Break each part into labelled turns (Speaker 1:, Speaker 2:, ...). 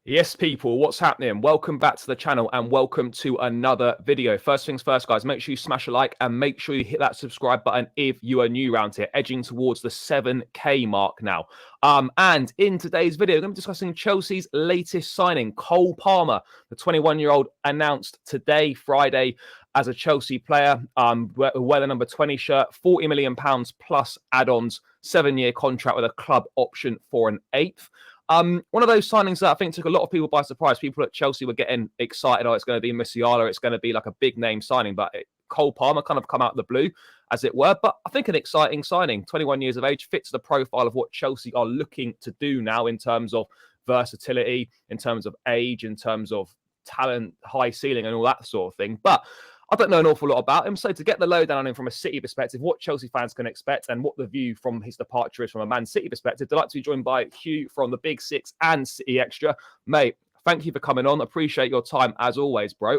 Speaker 1: Yes, people, what's happening? Welcome back to the channel and welcome to another video. First things first, guys, make sure you smash a like and make sure you hit that subscribe button if you are new around here, edging towards the 7K mark now. And in today's video, we're going to be discussing Chelsea's latest signing, Cole Palmer, the 21-year-old, announced today, Friday, as a Chelsea player, wear the number 20 shirt, £40 million plus add-ons, 7-year contract with a club option for an eighth. One of those signings that I think took a lot of people by surprise. People at Chelsea were getting excited. Oh, it's going to be Musiala. It's going to be like a big name signing. But Cole Palmer kind of come out of the blue, as it were. But I think an exciting signing. 21 years of age, fits the profile of what Chelsea are looking to do now in terms of versatility, in terms of age, in terms of talent, high ceiling and all that sort of thing. But I don't know an awful lot about him. So to get the lowdown on him from a City perspective, what Chelsea fans can expect and what the view from his departure is from a Man City perspective, I'd like to be joined by Hugh from the Big Six and City Extra. Mate, thank you for coming on. Appreciate your time as always, bro.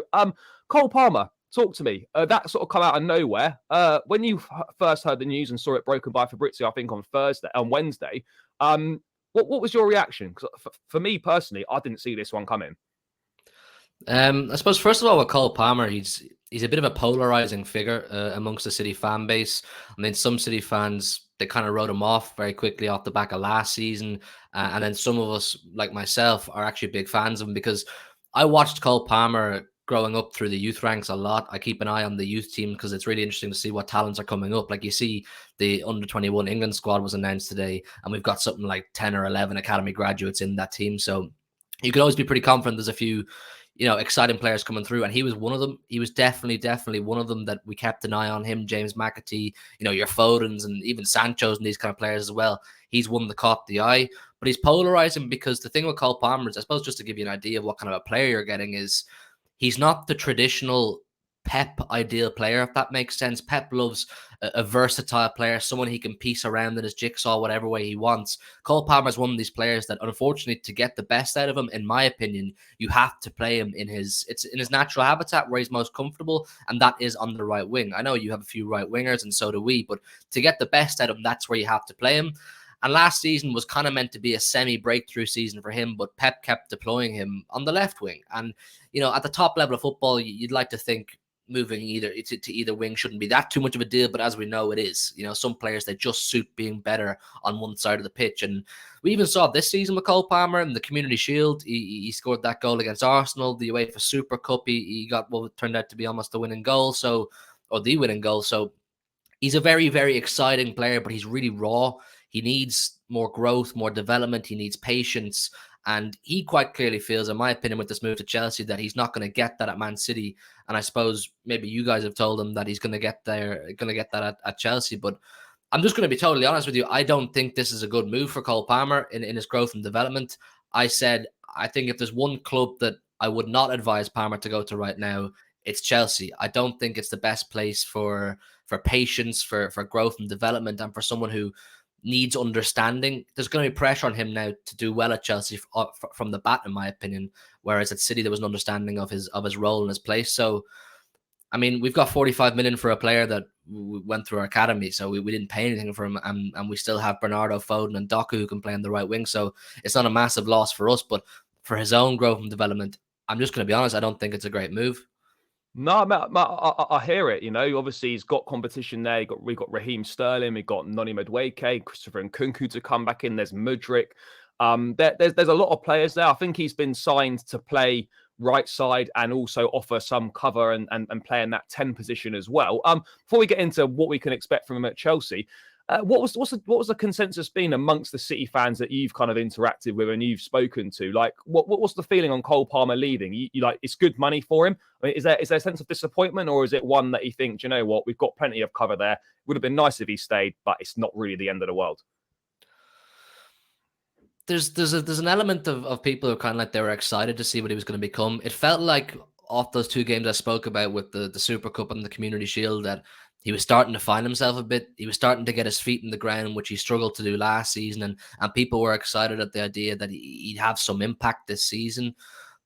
Speaker 1: Cole Palmer, talk to me. That sort of come out of nowhere. When you first heard the news and saw it broken by Fabrizio, I think on Wednesday, what was your reaction? Because for me personally, I didn't see this one coming.
Speaker 2: I suppose first of all with Cole Palmer, he's a bit of a polarizing figure amongst the City fan base. I mean, some City fans, they kind of wrote him off very quickly off the back of last season, and then some of us, like myself, are actually big fans of him because I watched Cole Palmer growing up through the youth ranks a lot. I keep an eye on the youth team because it's really interesting to see what talents are coming up. Like you see, the under-21 England squad was announced today, and we've got something like 10 or 11 academy graduates in that team. So you can always be pretty confident there's a few exciting players coming through, and he was one of them. He was definitely one of them that we kept an eye on him. James McAtee, your Fodens and even Sancho's and these kind of players as well. He's one that caught the eye, but he's polarizing because the thing with Cole Palmer is, I suppose, just to give you an idea of what kind of a player you're getting, is he's not the traditional Pep ideal player, if that makes sense. Pep loves a versatile player, someone he can piece around in his jigsaw whatever way he wants. Cole Palmer is one of these players that, unfortunately, to get the best out of him, in my opinion, you have to play him in his natural habitat where he's most comfortable, and that is on the right wing. I know you have a few right wingers, and so do we, but to get the best out of him, that's where you have to play him. And last season was kind of meant to be a semi-breakthrough season for him, but Pep kept deploying him on the left wing. And, at the top level of football, you'd like to think moving to either wing shouldn't be that too much of a deal, but as we know, it is. Some players, they just suit being better on one side of the pitch, and we even saw this season with Cole Palmer in the Community Shield. He scored that goal against Arsenal, the UEFA Super Cup. He got what turned out to be almost the winning goal, so he's a very, very exciting player, but he's really raw. He needs more growth, more development. He needs patience. And he quite clearly feels, in my opinion, with this move to Chelsea, that he's not going to get that at Man City. And I suppose maybe you guys have told him that he's going to get that at Chelsea. But I'm just going to be totally honest with you. I don't think this is a good move for Cole Palmer in his growth and development. I think if there's one club that I would not advise Palmer to go to right now, it's Chelsea. I don't think it's the best place for patience, for growth and development, and for someone who needs understanding. There's going to be pressure on him now to do well at Chelsea from the bat, in my opinion, whereas at City there was an understanding of his role and his place. So, I mean, we've got 45 million for a player that went through our academy, so we didn't pay anything for him, and we still have Bernardo, Foden and Doku who can play on the right wing, so it's not a massive loss for us, but for his own growth and development, I'm just going to be honest, I don't think it's a great move.
Speaker 1: No, I hear it. Obviously he's got competition there. We got Raheem Sterling, we got Noni Madueke, Christopher Nkunku to come back in. There's Mudryk. There's a lot of players there. I think he's been signed to play right side and also offer some cover and play in that 10 position as well. Before we get into what we can expect from him at Chelsea, what was the consensus been amongst the City fans that you've kind of interacted with and you've spoken to? Like, what's the feeling on Cole Palmer leaving? You like, it's good money for him. I mean, is there a sense of disappointment, or is it one that you think, you know what, we've got plenty of cover there? Would have been nice if he stayed, but it's not really the end of the world.
Speaker 2: There's an element of people who kind of like they were excited to see what he was going to become. It felt like off those two games I spoke about with the Super Cup and the Community Shield that he was starting to find himself a bit. He was starting to get his feet in the ground, which he struggled to do last season. And people were excited at the idea that he'd have some impact this season.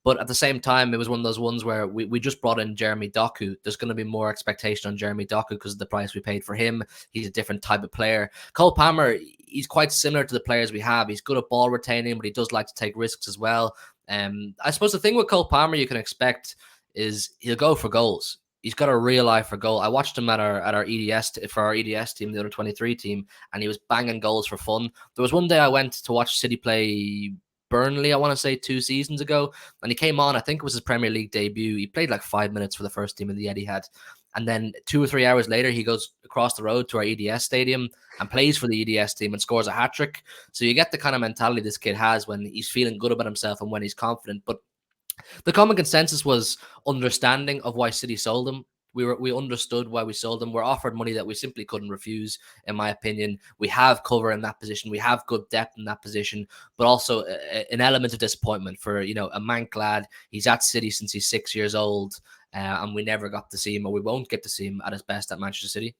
Speaker 2: But at the same time, it was one of those ones where we just brought in Jeremy Doku. There's going to be more expectation on Jeremy Doku because of the price we paid for him. He's a different type of player. Cole Palmer, he's quite similar to the players we have. He's good at ball retaining, but he does like to take risks as well. I suppose the thing with Cole Palmer you can expect is he'll go for goals. He's got a real eye for goal. I watched him at our EDS for our EDS team, the under 23 team, and he was banging goals for fun. There was one day I went to watch City play Burnley, I want to say 2 seasons ago, and he came on. I think it was his Premier League debut. He played like 5 minutes for the first team in the Etihad, and then 2 or 3 hours later, he goes across the road to our EDS stadium and plays for the EDS team and scores a hat trick. So you get the kind of mentality this kid has when he's feeling good about himself and when he's confident. But the common consensus was understanding of why City sold him. We understood why we sold him. We're offered money that we simply couldn't refuse, in my opinion. We have cover in that position. We have good depth in that position, but also an element of disappointment for, you know, a Manc lad. He's at City since he's 6 years old, and we never got to see him, or we won't get to see him at his best at Manchester City.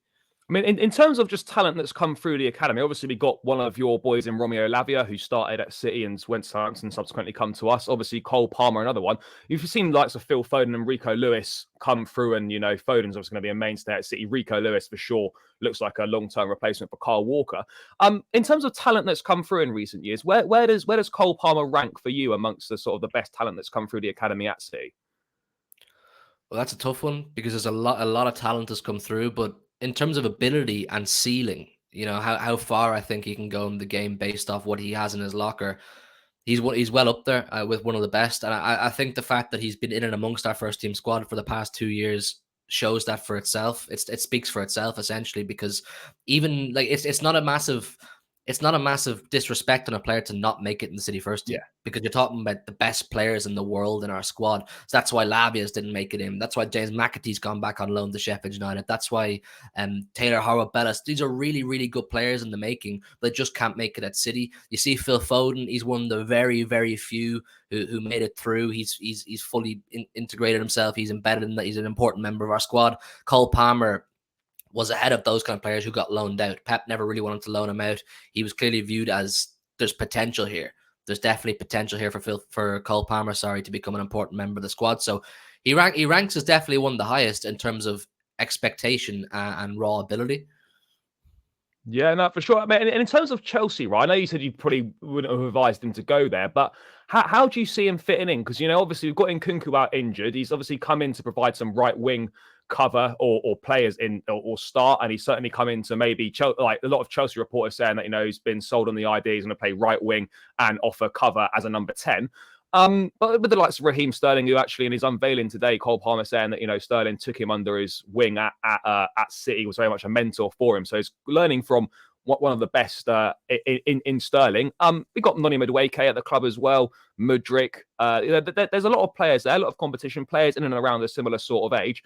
Speaker 1: I mean, in terms of just talent that's come through the academy, obviously we got one of your boys in Romeo Lavia, who started at City and went to Southampton and subsequently come to us. Obviously, Cole Palmer, another one. You've seen likes of Phil Foden and Rico Lewis come through, and, you know, Foden's obviously going to be a mainstay at City. Rico Lewis, for sure, looks like a long-term replacement for Kyle Walker. In terms of talent that's come through in recent years, where does Cole Palmer rank for you amongst the sort of the best talent that's come through the academy at City?
Speaker 2: Well, that's a tough one because there's a lot of talent has come through, but in terms of ability and ceiling, you know, how far I think he can go in the game based off what he has in his locker. He's well up there with one of the best, and I think the fact that he's been in and amongst our first team squad for the past 2 years shows that for itself. It speaks for itself essentially, because even like it's not a massive disrespect on a player to not make it in the City first team,
Speaker 1: Yeah.
Speaker 2: because you're talking about the best players in the world in our squad. So that's why Lavia's didn't make it in. That's why James McAtee's gone back on loan to Sheffield United. That's why Taylor Horwood-Bellis. These are really, really good players in the making, but just can't make it at City. You see Phil Foden, he's one of the very, very few who made it through. He's fully integrated himself. He's embedded in that. He's an important member of our squad. Cole Palmer was ahead of those kind of players who got loaned out. Pep never really wanted to loan him out. He was clearly viewed as there's potential here. There's definitely potential here for Cole Palmer, to become an important member of the squad. So he ranks as definitely one of the highest in terms of expectation and raw ability.
Speaker 1: Yeah, no, for sure. I mean, in terms of Chelsea, right? I know you said you probably wouldn't have advised him to go there, but how do you see him fitting in? Because, you know, obviously we've got Nkunku out injured. He's obviously come in to provide some right wing cover or players in or start, and he's certainly come in to maybe like a lot of Chelsea reporters saying that, you know, he's been sold on the idea he's going to play right wing and offer cover as a number 10. But with the likes of Raheem Sterling, who actually in his unveiling today, Cole Palmer saying that, you know, Sterling took him under his wing at City, was very much a mentor for him. So he's learning from one of the best in Sterling. We got Noni Madueke at the club as well, Mudryk. You know, there's a lot of players there, a lot of competition players in and around a similar sort of age.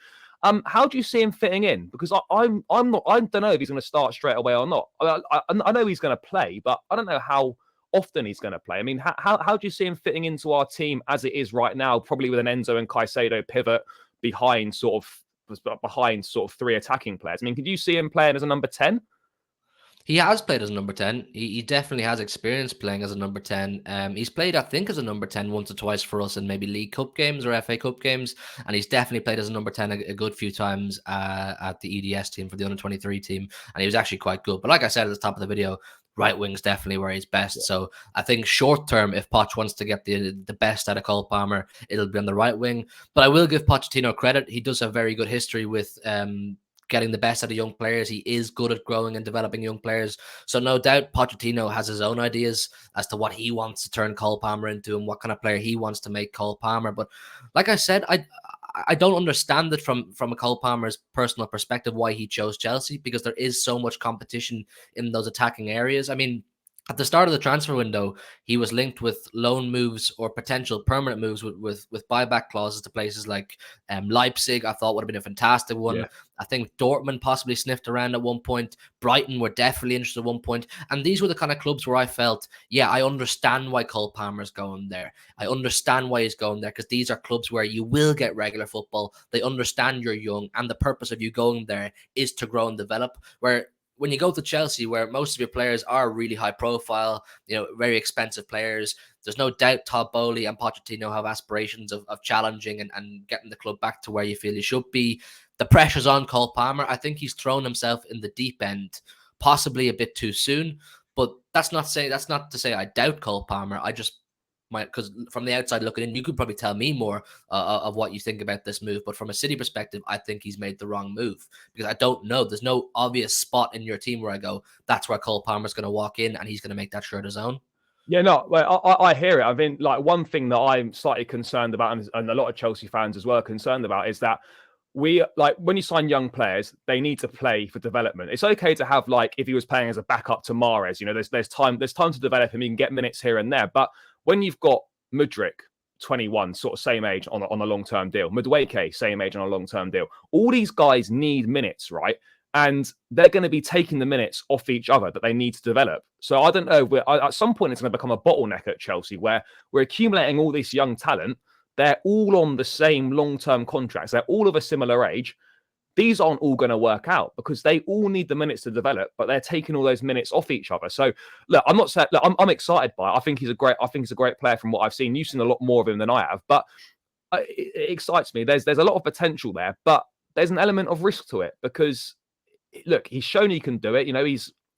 Speaker 1: How do you see him fitting in? Because I don't know if he's going to start straight away or not. I know he's going to play, but I don't know how often he's going to play. I mean, how do you see him fitting into our team as it is right now? Probably with an Enzo and Caicedo pivot behind sort of three attacking players. I mean, could you see him playing as a number 10?
Speaker 2: He has played as a number 10. He definitely has experience playing as a number 10. He's played, I think, as a number 10 once or twice for us in maybe League Cup games or FA Cup games. And he's definitely played as a number 10 a good few times at the EDS team for the under-23 team. And he was actually quite good. But like I said at the top of the video, right wing's definitely where he's best. Yeah. So I think short term, if Poch wants to get the best out of Cole Palmer, it'll be on the right wing. But I will give Pochettino credit. He does have very good history with getting the best out of young players. He is good at growing and developing young players. So no doubt Pochettino has his own ideas as to what he wants to turn Cole Palmer into and what kind of player he wants to make Cole Palmer. But like I said, I don't understand it from a Cole Palmer's personal perspective why he chose Chelsea, because there is so much competition in those attacking areas. I mean, at the start of the transfer window, he was linked with loan moves or potential permanent moves with buyback clauses to places like Leipzig. I thought would have been a fantastic one. Yeah. I think Dortmund possibly sniffed around at one point. Brighton were definitely interested at one point. And these were the kind of clubs where I felt, yeah, I understand why Cole Palmer's going there. I understand why he's going there, because these are clubs where you will get regular football. They understand you're young, and the purpose of you going there is to grow and develop. Where when you go to Chelsea, where most of your players are really high profile, you know, very expensive players, there's no doubt Todd Bowley and Pochettino have aspirations of challenging and getting the club back to where you feel you should be. The pressure's on Cole Palmer. I think he's thrown himself in the deep end, possibly a bit too soon. But that's not to say I doubt Cole Palmer. I just because from the outside looking in, you could probably tell me more of what you think about this move. But from a City perspective, I think he's made the wrong move because I don't know. There's no obvious spot in your team where I go, that's where Cole Palmer's going to walk in and he's going to make that shirt his own.
Speaker 1: Yeah, no, well, I hear it. I mean, like, one thing that I'm slightly concerned about, and a lot of Chelsea fans as well are concerned about, is that when you sign young players, they need to play for development. It's okay to have, like, if he was playing as a backup to Mahrez, there's time to develop him. You can get minutes here and there. But when you've got Mudryk, 21, sort of same age on a long-term deal, Madueke, same age on a long-term deal, all these guys need minutes, right? And they're going to be taking the minutes off each other that they need to develop. So I don't know. At some point, it's going to become a bottleneck at Chelsea where we're accumulating all this young talent. They're all on the same long-term contracts. They're all of a similar age. These aren't all going to work out because they all need the minutes to develop, but they're taking all those minutes off each other. So look, I'm not saying, look, I'm excited by it. I think he's a great player from what I've seen. You've seen a lot more of him than I have, but it excites me. There's a lot of potential there, but there's an element of risk to it because, look, he's shown he can do it.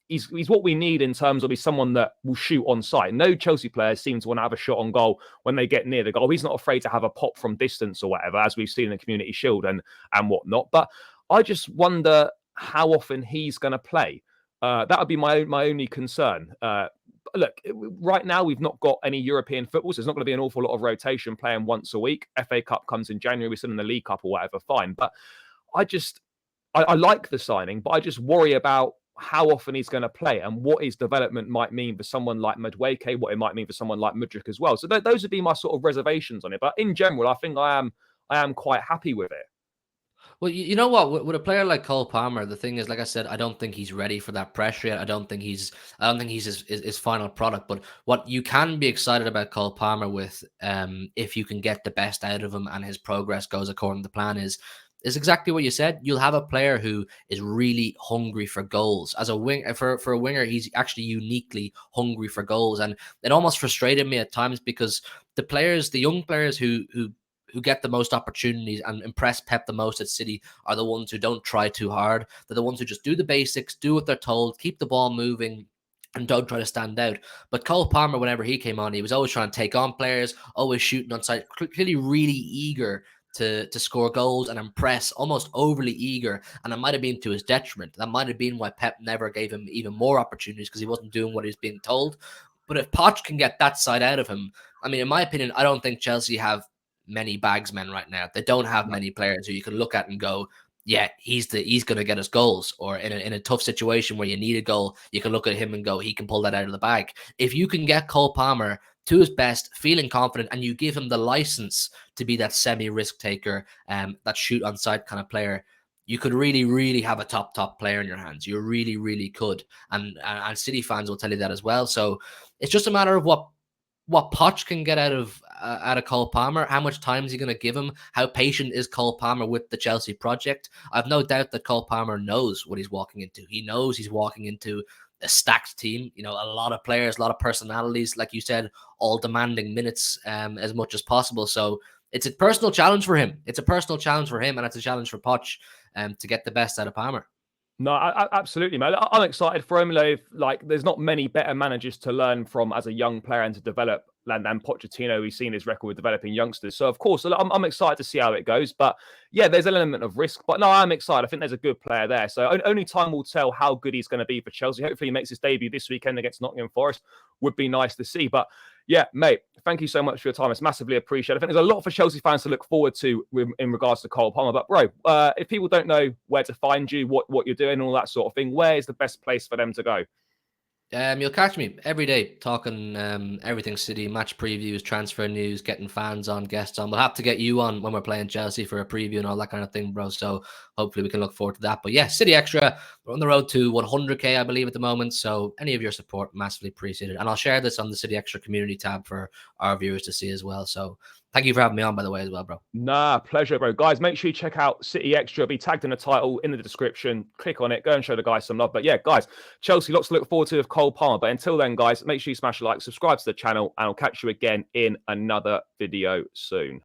Speaker 1: He's what we need in terms of he's someone that will shoot on sight. No Chelsea players seem to want to have a shot on goal when they get near the goal. He's not afraid to have a pop from distance or whatever, as we've seen in the Community Shield and whatnot. But I just wonder how often he's going to play. That would be my only concern. Look, right now we've not got any European football, so there's not going to be an awful lot of rotation playing once a week. FA Cup comes in January, we're still in the League Cup or whatever, fine. But I like the signing, but I just worry about how often he's going to play and what his development might mean for someone like Madueke, what it might mean for someone like Mudryk as well. So those would be my sort of reservations on it. But in general, I think I am quite happy with it.
Speaker 2: Well, you know what? With a player like Cole Palmer, the thing is, like I said, I don't think he's ready for that pressure yet. I don't think he's his final product. But what you can be excited about Cole Palmer with, if you can get the best out of him and his progress goes according to plan, is exactly what you said. You'll have a player who is really hungry for goals. As a wing, for a winger, he's actually uniquely hungry for goals, and it almost frustrated me at times because the young players who get the most opportunities and impress Pep the most at City are the ones who don't try too hard. They're the ones who just do the basics, do what they're told, keep the ball moving, and don't try to stand out. But Cole Palmer, whenever he came on, he was always trying to take on players, always shooting on sight, clearly really eager to score goals and impress, almost overly eager. And it might have been to his detriment. That might have been why Pep never gave him even more opportunities because he wasn't doing what he was being told. But if Poch can get that side out of him, I mean, in my opinion, I don't think Chelsea have many bagsmen right now. They don't have many players who you can look at and go, yeah, he's going to get us goals. Or in a tough situation where you need a goal, you can look at him and go, he can pull that out of the bag. If you can get Cole Palmer to his best, feeling confident, and you give him the license to be that semi-risk taker, that shoot on sight kind of player, you could really, really have a top player in your hands. You really, really could. And City fans will tell you that as well. So it's just a matter of what Poch can get out of Cole Palmer. How much time is he going to give him? How patient is Cole Palmer with the Chelsea project? I've no doubt that Cole Palmer knows what he's walking into. He knows he's walking into a stacked team. A lot of players, a lot of personalities, like you said, all demanding minutes as much as possible. So it's a personal challenge for him. It's a personal challenge for him, and it's a challenge for Poch to get the best out of Palmer.
Speaker 1: No, absolutely, man. I'm excited for him. There's not many better managers to learn from as a young player and to develop than Pochettino. We've seen his record with developing youngsters. So, of course, I'm excited to see how it goes. But, yeah, there's an element of risk. But, no, I'm excited. I think there's a good player there. So, only time will tell how good he's going to be for Chelsea. Hopefully, he makes his debut this weekend against Nottingham Forest. Would be nice to see. But, yeah, mate, thank you so much for your time. It's massively appreciated. I think there's a lot for Chelsea fans to look forward to in regards to Cole Palmer. But, bro, if people don't know where to find you, what you're doing, all that sort of thing, where is the best place for them to go?
Speaker 2: You'll catch me every day talking everything City, match previews, transfer news, getting fans on, guests on. We'll have to get you on when we're playing Chelsea for a preview and all that kind of thing, bro. So hopefully we can look forward to that. But yeah, City Extra, we're on the road to 100K, I believe, at the moment. So any of your support, massively appreciated. And I'll share this on the City Extra community tab for our viewers to see as well. So thank you for having me on, by the way, as well, bro.
Speaker 1: Nah, pleasure, bro. Guys, make sure you check out City Extra. It'll be tagged in the title in the description. Click on it. Go and show the guys some love. But yeah, guys, Chelsea, lots to look forward to with Cole Palmer. But until then, guys, make sure you smash a like, subscribe to the channel, and I'll catch you again in another video soon.